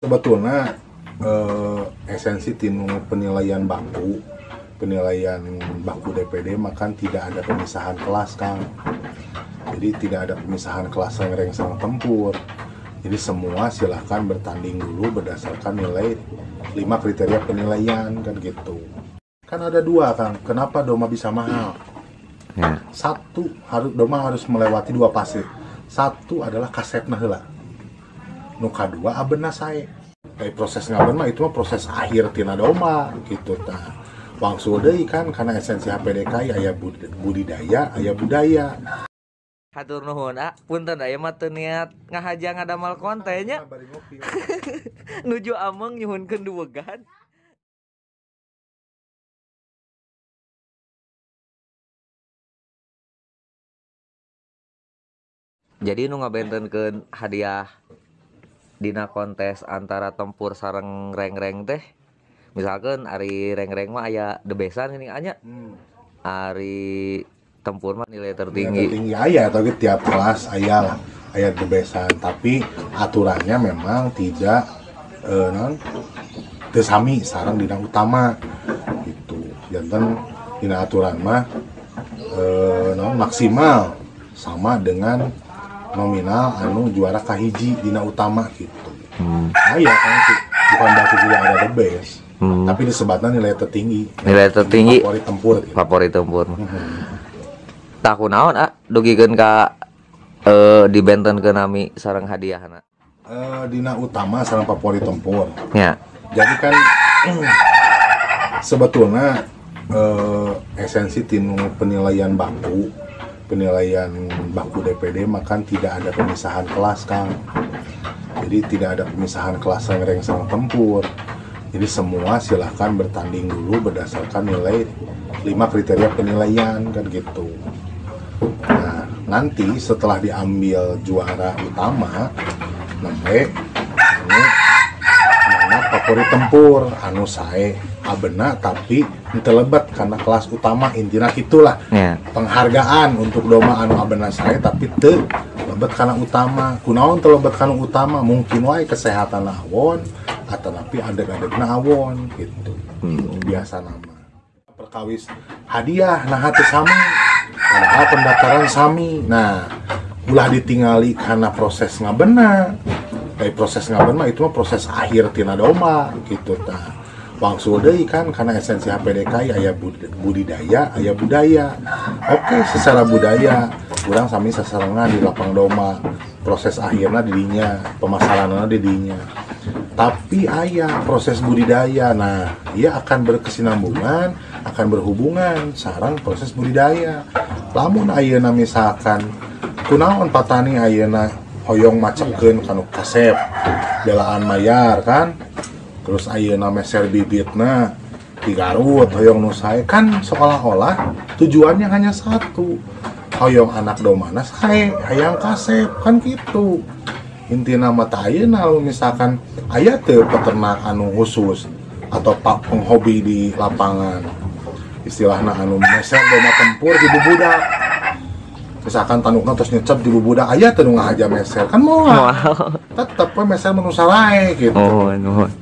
Sebetulnya esensi tinu penilaian baku DPD makan tidak ada pemisahan kelas, Kang. Jadi tidak ada pemisahan kelas rengreng sama tempur. Jadi semua silahkan bertanding dulu berdasarkan nilai 5 kriteria penilaian kan gitu. Kan ada 2, Kang. Kenapa doma bisa mahal? Ya. Satu, doma harus melewati 2 fase. Satu adalah kasepna heula. Nu kadua abeuna sae. Kayak proses ngaben mah itu mah proses akhir tina doma gitu tah. Wangsul deui kan karena esensi HPDK aya budidaya, aya budaya. Hatur nuhun, punten aya mah teu niat ngahaja ngadamal kontennya. Bari ngopi. Nuju ameng nyuhunkeun duwegan. Jadi nu ngabentenkeun hadiah dina kontes antara tempur sareng rengreng teh. Misalkan ari rengreng mah aya the bestan ini anya. Ari tempur mah nilai tertinggi. Tinggi aya tapi tiap kelas aya the bestan, tapi aturannya memang tidak teu sami sareng dina utama gitu. Janten dina aturan mah maksimal sama dengan nominal anu juara kahiji dina utama gitu. Aya kan bukan berarti tidak ada the best. Tapi disebutnya nilai tertinggi. Nilai tertinggi favorit tempur gitu. Favorit tempur. Tak kunaon dugikeun ka dibentenkeun nami sareng hadiahna. Dina utama sareng favorit tempur. Ya. Jadi kan sebetulnya esensi tinu penilaian baku DPD makan tidak ada pemisahan kelas, Kang. Jadi tidak ada pemisahan kelas rengreng sama tempur. Jadi semua silahkan bertanding dulu berdasarkan nilai 5 kriteria penilaian kan gitu. Nah, nanti setelah diambil juara utama sampai mana favorit tempur anu sae abeuna tapi teu lebet karena kelas utama intina gitulah. Ya. Penghargaan untuk doma anu abeuna sae tapi teu lebet karena utama. Kunaon teu lebet karena utama? Mungkin wae kesehatan awon atau tapi adeg-adegna awon gitu. Biasa nama. Perkawis hadiah nah hati sami. Padahal pendaftaran sami. Nah, ulah ditingali karena proses ngabeuna. Kayak proses ngaben mah itu mah proses akhir tina doma gitu tah. Wangsul deui kan karena esensi HPDK aya budidaya, aya budaya. Oke, secara budaya urang sami sasarengan di lapang doma. Proses akhirna di dinya, pemasaranna di dinya. Tapi aya proses budidaya. Nah, ia akan berkesinambungan, akan berhubungan sareng proses budidaya. Lamun ayeuna misalkan kunaon patani ayeuna hoyong macekeun kanu kasep belaan mayar kan, terus ayeuna meser bibitna di Garut hoyong nu sae kan seolah-olah tujuannya hanya satu, hoyong anak domana sae hayang kasep kan gitu. Intina mah teh ayeuna misalkan aya teu peternak anu khusus atau pak penghobi di lapangan istilahna anu meser doma tempur di bubudak. Misalkan tanukna terus nyecep di bubudak aya teu nu ngahaja meser kan moal. Tetep we meser menu salae gitu.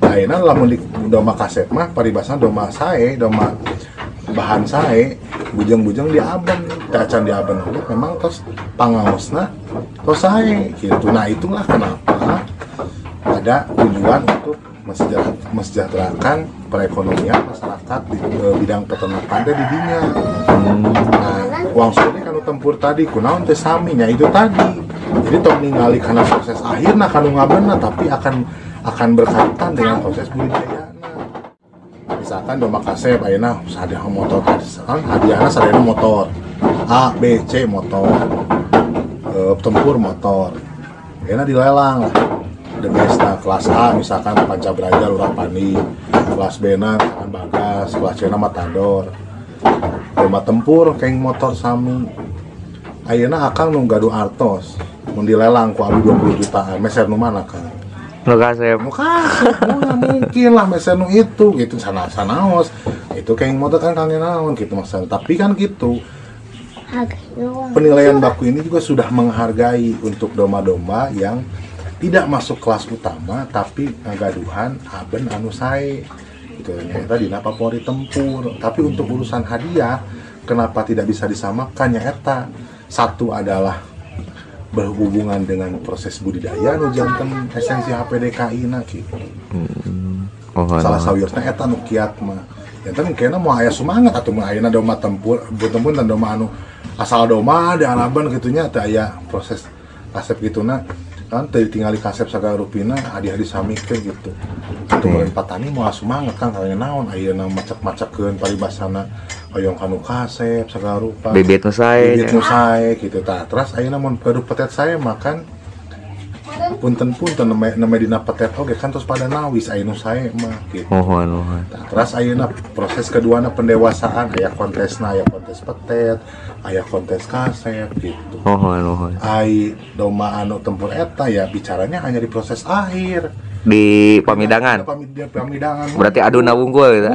Ayeuna lamun di doma kasep mah paribasna doma sae, doma bahan sae, bujeng-bujeng di aben, dacan di aben memang terus pangaosna terus sae gitu. Nah, itulah kenapa ada tujuan untuk mensejahterakan perekonomian masyarakat di bidang peternakan di dinya. Nah, wangsul kanu tempur tadi kunaon teh sami nya itu tadi. Jadi tong ningali kana proses akhirna kanu ngabeuna tapi akan berkaitan dengan proses budidayana. Misalkan doma kasep ayeuna sadaya motor hadiahna sadaya motor. A, B, C motor. Tempur motor. Ayeuna dilelang lah. The best kelas A misalkan Pancabraja Lurah Pandi, kelas B na Bagas, kelas C na Matador. Doma tempur keng motor sami. Ayeuna akang nu gaduh artos mun dilelang ku abi 20 jutaan. Meser nu mana Kang? Nu kasep. Nu kasep mungkin lah meser nu itu gitu sanaos. Itu keng motor kan kangen naon gitu maksudnya. Tapi kan gitu. Penilaian baku ini juga sudah menghargai untuk domba-domba yang tidak masuk kelas utama tapi ngagaduhan aben anu sae gitu nyata dina papori tempur. Tapi untuk urusan hadiah kenapa tidak bisa disamakan eta? Satu adalah berhubungan dengan proses budidaya nu janten esensi HPDKI na gitu. Salah sawiurna eta nu kiat mah. Janten kena mau aya semangat atuh mah ayeuna doma tempur, tempur dan doma anu asal doma di Anaban gitunya teh aya proses kasep gituna kan tinggali kasep sagala rupina hadiah disamikeun gitu. Atuh meureun patani moal semangat kan kaya naon ayeuna macak-macakeun paribasana hoyong kanu kasep sagala rupa. Bibit nu sae gitu tah. Terus ayeuna mun gaduh petet saya makan punten-punten neme dina petet oge kan terus pada nawis ayeuna sae mah gitu. Terus ayeuna proses keduana pendewasaan aya kontesna aya kontes petet, aya kontes kasep gitu. Ai doma anu tempur eta ya bicaranya hanya di proses akhir. Di pamidangan. Pamidangan. Berarti aduna wungkul gitu.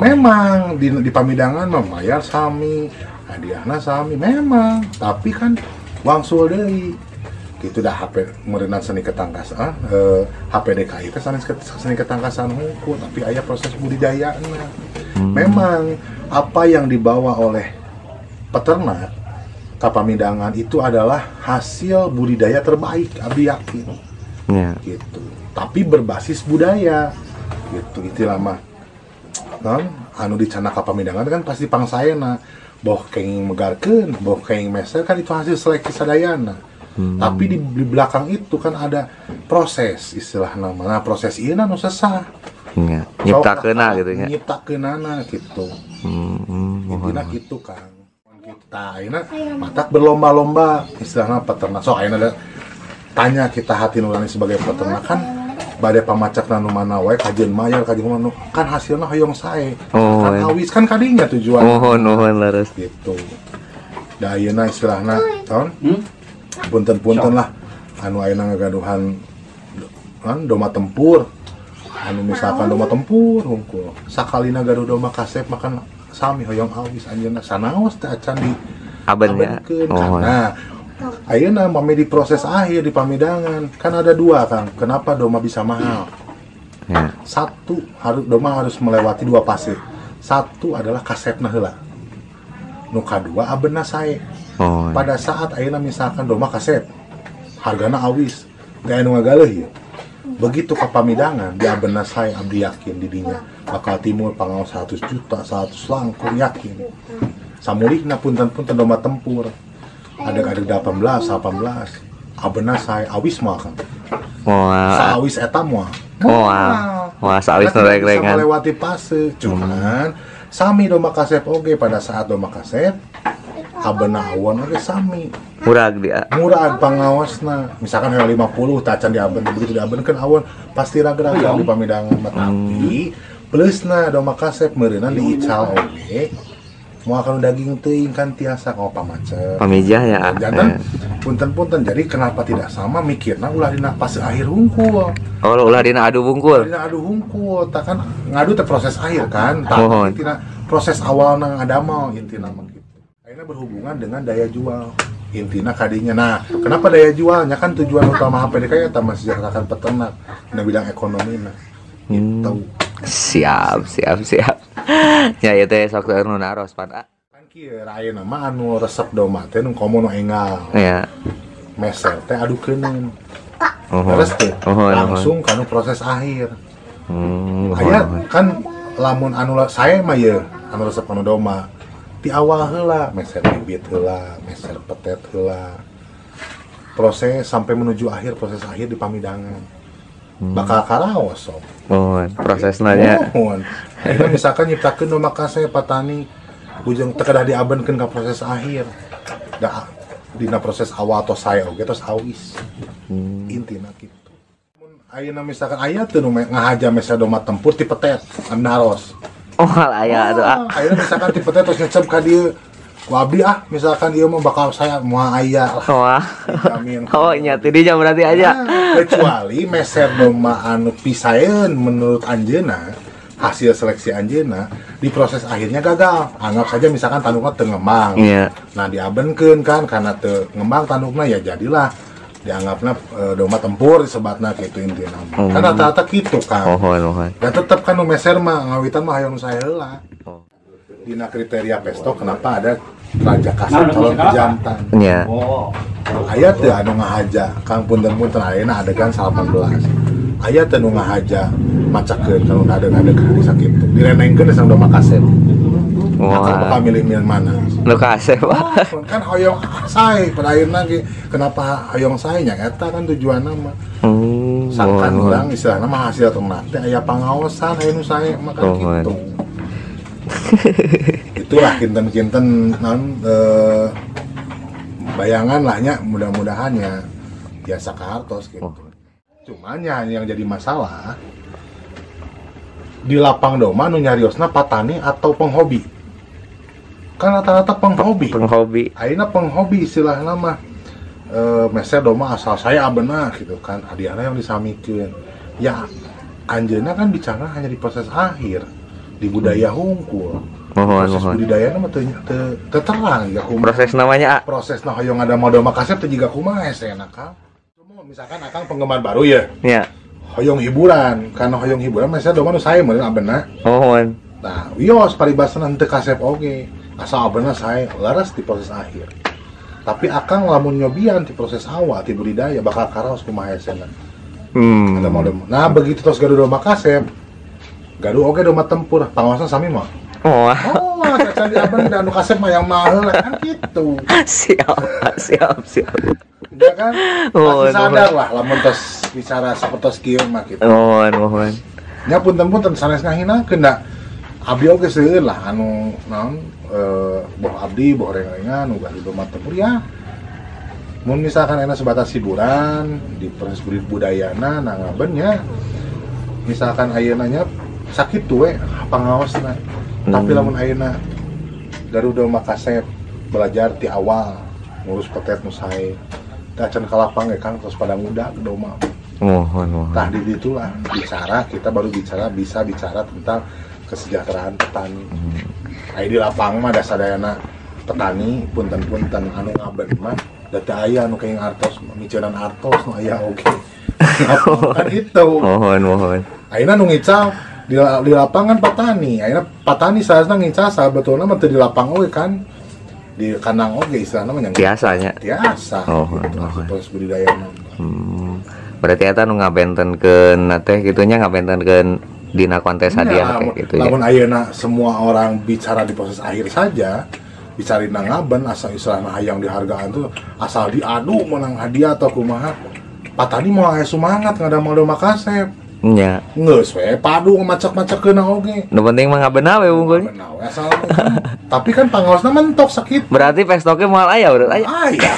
Memang di pamidangan mah mayar sami, hadiahna sami memang, tapi kan wangsul deui. Itu dah HP merenang seni ketangkasan HPDKI itu seni ketangkasan hukum tapi aya proses budidayanya. Memang apa yang dibawa oleh peternak ke pamidangan itu adalah hasil budidaya terbaik abdi yakin gitu, tapi berbasis budaya gitu. Itulah mah kan anu dicana ke pamidangan kan pasti pangsaena boh kenging megarkeun boh kenging meser kan itu hasil seleksi sadayana. Tapi di belakang itu kan ada proses istilah nama. Nah, proses ini anu sesah. Nyiptakeunna gitu nya. Nyiptakeunana gitu. Intina gitu kan. Kita ayeuna matak berlomba-lomba istilahna peternak. So ayeuna tanya kita hati nurani sebagai peternak kan bade pamacakna nu mana wae kajeun mayar kajeun mana kan hasilna hoyong sae. Kan awis kan kadinya tujuan. Nuhun laras gitu. Da ayeuna istilahna tahun punten-punten lah anu ayeuna ngagaduhan kan doma tempur anu misalkan doma tempur hungkul sakalina gaduh doma kasep makan sami hoyong awis anjeunna sanaos teh acan di abenkeun karena ayeuna mami di proses akhir di pamidangan kan ada dua kan kenapa doma bisa mahal satu doma harus melewati dua fase. Satu adalah kasepna heula nu kadua abeuna sae. Pada saat ayeuna misalkan doma kasep hargana awis gaya nu ngagaleuh ya. Begitu ka pamidangan di abeuna sae abdi yakin di dinya bakal timur pangaos 100 juta 100 langkung yakin. Samulihna punten-punten doma tempur adeg-adeg 18 abeuna sae awis mah kan. Saawis eta mah. Saawis reg-regan melewati fase. Cuman sami doma kasep oge pada saat doma kasep abeuna awon oge sami murag pangawasna misalkan 50 tacan diaben begitu diabenkeun awon pasti ragrag di pamidangan tapi plusna doma kasep meureunna diical oge moal kana daging teuing kan tiasa kalau pamacet pamijah ya jantan punten-punten jadi kenapa tidak sama mikirna ulah dina fase akhir hungkul ulah dina adu hungkul tak kan ngadu teh proses akhir kan tapi tina proses awal nang adamal intina mah gitu. Akhirnya berhubungan dengan daya jual intina kadinya. Nah, kenapa daya jualnya kan tujuan utama HPDK ya tambah sejahterakan peternak na bidang ekonomi nah. Gitu. Siap. Ya ieu teh sok anu naros pan. Kan kieu ayeuna mah anu resep doma teh nu komo nu enggal. Iya. Meser teh adukeun. Terus teh langsung kana proses akhir. Aya kan lamun anu saya mah ye anu resep anu doma di awal heula meser bibit heula meser petet heula proses sampai menuju akhir proses akhir di pamidangan bakal karaos sob prosesna nya ayeuna misalkan nyiptakeun doma kasep patani ujung teu kedah diabenkeun ka proses akhir da dina proses awal atau saya oge tos awis intina kitu. Ayeuna misalkan aya teu nu ngahaja mesa doma tempur ti petet naros. Aya atuh. Ayeuna misalkan ti petet tos ngecep ka dieu. Ku abdi misalkan ieu mah bakal saya moal aya lah. Jamin. Nya teh dinya berarti aja. Kecuali meser doma anu pisaeun menurut anjeunna hasil seleksi anjeunna di proses akhirnya gagal. Anggap saja misalkan tandukna teu ngembang. Nah diabenkeun kan karena teu ngembang tandukna ya jadilah dianggapnya domba tempur disebatna gitu intinya kan rata-rata gitu kan dan tetap kan nu meser mah ngawitan mah hayang saya heula dina kriteria pesto kenapa ada raja kasep calon pejantan nya aya teu anu ngahaja kang punten-punten ayeuna adegan 18 aya teu nu ngahaja macakeun kalau adegan sakitu direnengkeun sang domba kasep Akang bakal milih mana? Nu kasep. Kan hoyong sae pada akhirna kenapa hoyong sae nya eta kan tujuanna mah. Sangkan urang istilahna mah hasil ternak teh aya pangaosan aya nu sae mah kan kitu. Itulah kinten-kinten naon bayangan lahnya mudah-mudahan ya biasa kahartos gitu. Cuman ya yang jadi masalah di lapang domba nu nyariosna patani atau penghobi. Kan rata-rata penghobi. Ayeuna penghobi istilahna mah meser domba asal saya abeuna gitu kan. Hadiahna yang disamikeun. Ya anjeunna kan bicara hanya di proses akhir di budaya hungkul. Proses budidayana mah teu terang ya kumaha. Proses namanya Prosesna hoyong ada domba kasep teh jiga kumaha esena kan. Misalkan akang penggemar baru ya. Iya. Hoyong hiburan, karena hoyong hiburan meser domba nu sae meureun abeuna. Nah, wios paribasana henteu kasep oge. Asal abeuna sae laras di proses akhir. Tapi akang lamun nyobian di proses awal di budidaya bakal karaos kumaha esena. Ada domba. Nah, begitu tos gaduh domba kasep. Gaduh oge domba tempur, pangaosna sami mah. Caca di abang dan anu kasep mah yang mahal kan gitu. Siap. Ya kan? Pasti sadar lah lamun tos bicara sapertos kieu mah gitu. Nya punten-punten sanes ngahinakeun da abdi oge seueur lah anu naon boh abdi boh rengengan nu gaduh domba tempur ya. Mun misalkan enak sebatas hiburan di proses budayana nangabeun nya. Misalkan ayeuna nya sakit we pangaosna. Tapi lamun ayeuna garuda domba kasep belajar ti awal ngurus petet nu sae. Tah can kalapang ge Kang terus pada muda ke domba. Tah di ditulah kita baru bisa bicara tentang kesejahteraan petani. Aya di lapang mah da sadayana petani punten-punten anu ngaben mah da teu aya anu kenging artos miceunana artos nu aya oge. Kan itu. Ayeuna nu ngical di lapangan petani, akhirnya petani saesna ngincah sabetulna mah teu di lapang oge kan di kandang oge istilahna mah yang biasanya biasa proses budidayana. Berarti eta nu ngabentenkeun teh gitunya ngabentenkeun dina kontes hadiah teh gitu ya. Lamun ayeuna semua orang bicara di proses akhir saja, bicara dina ngaben asal istilahna hayang dihargaan tuh asal diadu menang hadiah atau kumaha. Petani mau aya semangat ngadamel domba kasep. Nya. Geus we padu macak-macakeun oge. Nu penting mah ngabeuna we unggul. Asal tapi kan pangaosna mentok sakit. Berarti pestoke moal aya urut aya. Aya.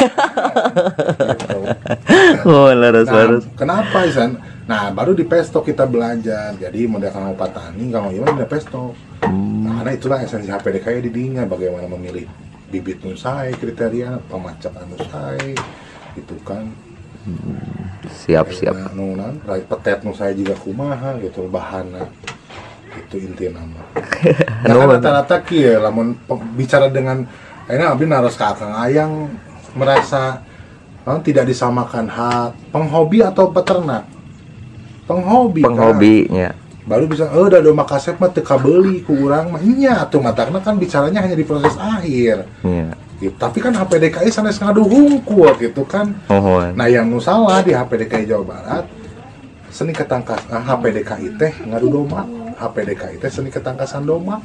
Laras. Kenapa Isan? Nah, baru di pesto kita belajar. Jadi model kang petani, kang ieu di pesto. Nah, karena itulah esensi HPDK di dinya bagaimana memilih bibit nu sae, kriteria pamacak anu sae gitu kan. Siap. Nunan, petet nu saya juga kumaha gitu bahanna. Itu intina mah. Nah, rata-rata kieu lamun bicara dengan ayeuna abdi naros ka Kang Ayang merasa tidak disamakan hak penghobi atau peternak. Penghobi nya. Baru bisa da domba kasep mah teu kabeuli ku urang mah nya atuh matakna kan bicaranya hanya di proses akhir. Iya. Gitu. Tapi kan HPDKI sanes ngadu hungkul gitu kan. Nah yang nu salah di HPDKI Jawa Barat seni ketangkas HPDKI teh ngadu domba. HPDKI teh seni ketangkasan domba.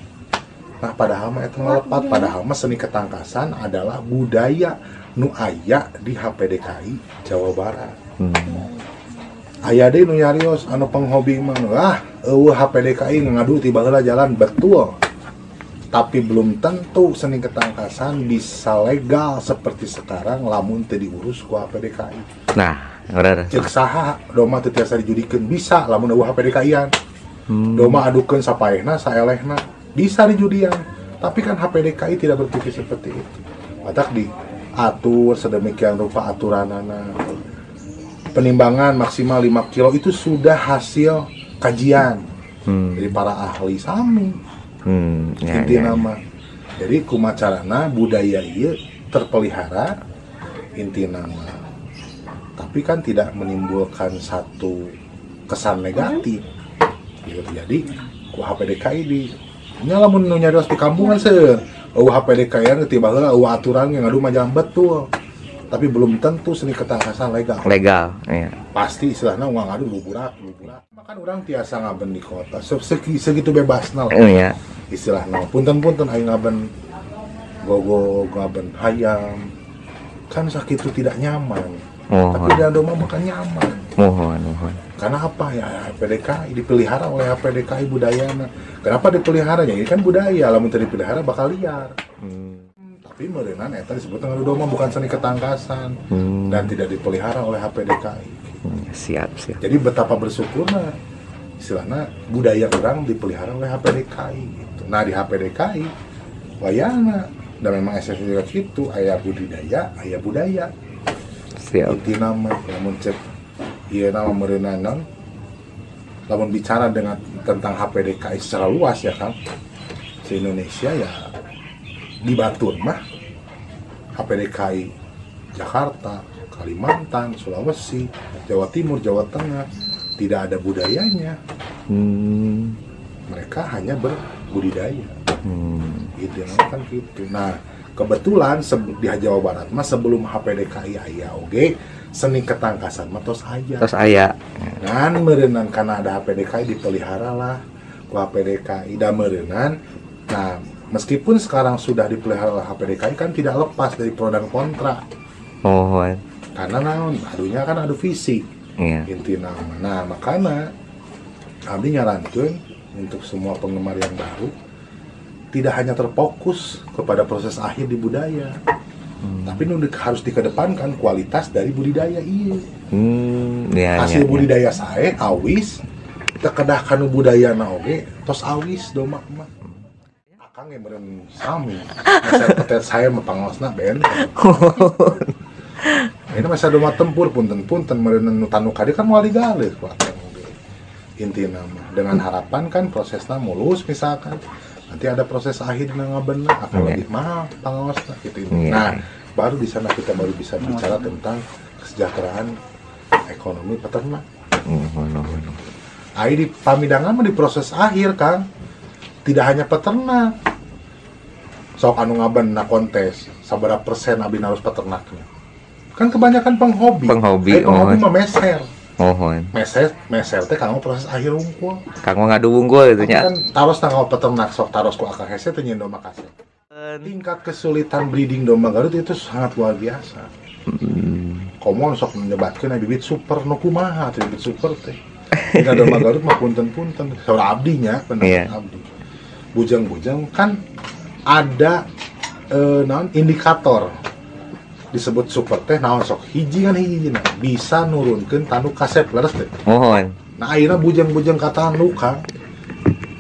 Nah padahal mah eta ngalepat padahal mah seni ketangkasan adalah budaya nu aya di HPDKI Jawa Barat. Aya deui nu nyarios anu penghobi mah eueuh HPDKI ngadu tiba heula jalan betul. Tapi belum tentu seni ketangkasan bisa legal seperti sekarang lamun teu diurus ku HPDKI. Nah, bener. Ceuk saha domba teu tiasa dijudikeun bisa lamun eueuh HPDKI-an. Domba adukeun sapaehna saelehna bisa dijudian. Tapi kan HPDKI tidak berpikir seperti itu. Matak diatur sedemikian rupa aturanana. Penimbangan maksimal 5 kilo itu sudah hasil kajian dari para ahli sami. Inti nama. Jadi kumacarana budaya ieu terpelihara inti nama. tapi kan tidak menimbulkan satu kesan negatif gitu. Jadi ku HPDKI di nyala mun nu nyarios di kampungan seueur HPDKI anu tiba heula aturan yang ngadu mah betul, tapi belum tentu seni ketangkasan legal iya. Pasti istilahnya uang ngadu luburak makan orang tiasa ngaben di kota segitu bebasna lah iya. Istilahnya punten aing ngaben gogo ngaben hayam kan sakitu tidak nyaman. Tapi di Andoma makan nyaman. Mohon. Karena apa ya, HPDKI dipelihara oleh HPDKI budayana. Kenapa dipelihara? Ya ini kan budaya, lamun teu dipelihara bakal liar. Tapi meureunna eta disebut ngadu domba bukan seni ketangkasan dan tidak dipelihara oleh HPDKI. Siap. Jadi betapa bersyukurnya istilahnya budaya orang dipelihara oleh HPDKI gitu. Nah di HPDKI wayana dan memang esensinya gitu, aya budidaya, aya budaya. Siap. Inti nama lamun cek ieu nama meureunna lamun bicara tentang HPDKI secara luas ya kan. Se Indonesia ya di Batur mah HPDKI Jakarta, Kalimantan, Sulawesi, Jawa Timur, Jawa Tengah tidak ada budayanya. Mereka hanya berbudidaya. Gitu kan gitu. Nah, kebetulan di Jawa Barat mah sebelum HPDKI aya oge seni ketangkasan mah tos aya. Ngan meureunnan kana ada HPDKI dipelihara lah ku HPDKI da meureunnan. Nah, meskipun sekarang sudah dipelihara oleh HPDKI kan tidak lepas dari pro dan kontra. Karena naon, adunya kan adu fisik. Iya. Inti nama. Nah, makanya abdi nyarankeun untuk semua penggemar yang baru tidak hanya terfokus kepada proses akhir di budaya, tapi harus dikedepankan kualitas dari budidaya hasil budidaya sae awis tekedah kanu budaya na oge tos awis domba mah akang yang meureun sami masa petet saya mah pangosna ben ini masa domba tempur punten meureun nu tanu kadi kan moal digalih ku akang oge intina mah dengan harapan kan prosesna mulus misalkan nanti ada proses akhir yang ngabener akan lebih mahal pangawasna gitu. Nah, baru di sana kita baru bisa bicara tentang kesejahteraan ekonomi peternak. Di pamidangan mah di proses akhir Kang. Tidak hanya peternak. Sok anu ngabeunna kontes sabaraha persen abdi harus peternaknya. Kan kebanyakan penghobi mah meser. Meser teh kanggo proses akhir unggul. Kanggo ngadu unggul itu nya. Kan taros tanggal peternak sok taros ku akal hese teh nyeun domba kasep. Tingkat kesulitan breeding domba Garut itu sangat luar biasa. Komo sok menyebatkeun bibit super nu kumaha teh bibit super teh. Dina domba Garut mah punten-punten saur abdi nya pendapat abdi. Bujang-bujang kan ada indikator disebut super teh naon sok hijina bisa nurunkeun tanduk kasep leres teh. Nah ayeuna bujang-bujang ka tanduk Kang.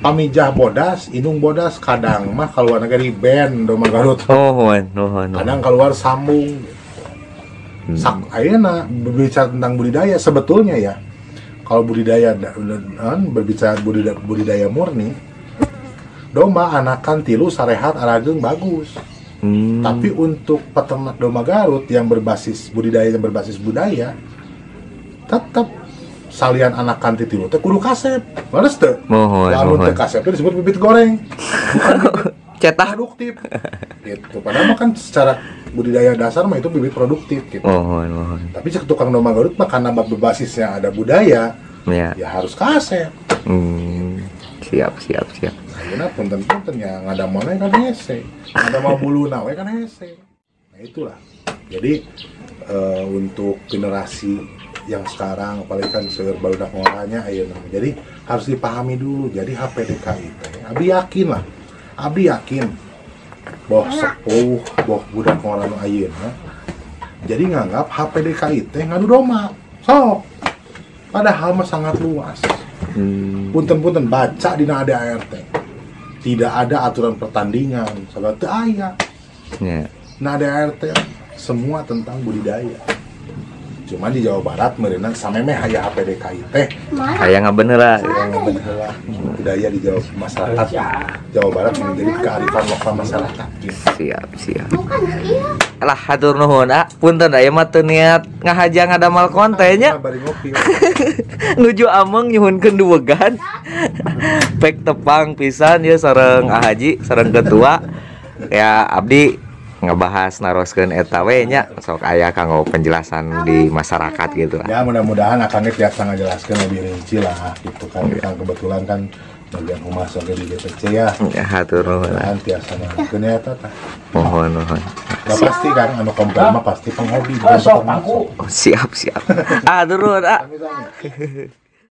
Pamijah bodas, indung bodas kadang mah kaluar negeri band domba Garut. Kadang keluar sambung. Sak ayeuna berbicara tentang budidaya sebetulnya ya. Kalau budidaya berbicara budidaya murni, domba anakan tilu sarehat arageung bagus. Tapi untuk peternak domba Garut yang berbasis budidaya budaya tetap salian anakan titilu teh kudu kasep. Leres teu? Lamun teu kasep teh disebut bibit goreng. Bukan bibit cetak produktif. Gitu. Padahal kan secara budidaya dasar mah itu bibit produktif gitu. Tapi cek tukang domba Garut mah karena berbasisnya ada budaya, ya harus kasep. Siap. Ayeuna punten-punten ya ngadamonna kan hese. Ngadamel buluna we kan hese. Nah itulah. Jadi untuk generasi yang sekarang apalagi kan seueur barudak ngoranya ayeuna. Jadi harus dipahami dulu. Jadi HPDKI teh Abdi yakin bahwa sepuh bahwa budak ngorana ayeuna. Jadi nganggap HPDKI teh ngadu domba. Sok. Padahal mah sangat luas. Punten-punten baca di ADART tidak ada aturan pertandingan sahabat teu aya. Nah ADART semua tentang budidaya. Cuma di Jawa Barat meureunna samemeh aya HPDKI teh. Aya ngabeun heula. budaya di Jawa masyarakat Jawa Barat menjadi kearifan lokal masyarakat gitu. Siap. Lah hatur nuhun punten aya mah teu niat ngahaja ngadamal kontennya. Bari ngopi. Nuju ameng nyuhunkeun duwegan. Pek tepang pisan ya sareng Haji sareng ketua. Ya abdi ngebahas naroskeun eta we nya sok aya kanggo penjelasan di masyarakat gitu. Ya mudah-mudahan akan tiasa ngajelaskeun lebih rinci lah gitu kan. Kita kebetulan kan bagian humas oge di DPC ya. Ya hatur nuhun. Mudahan tiasa ngajelaskeun eta tah. Mohon. Ya pasti kan anu komplain mah pasti penghobi bukan peternak. Siap. Hatur nuhun. Sami-sami.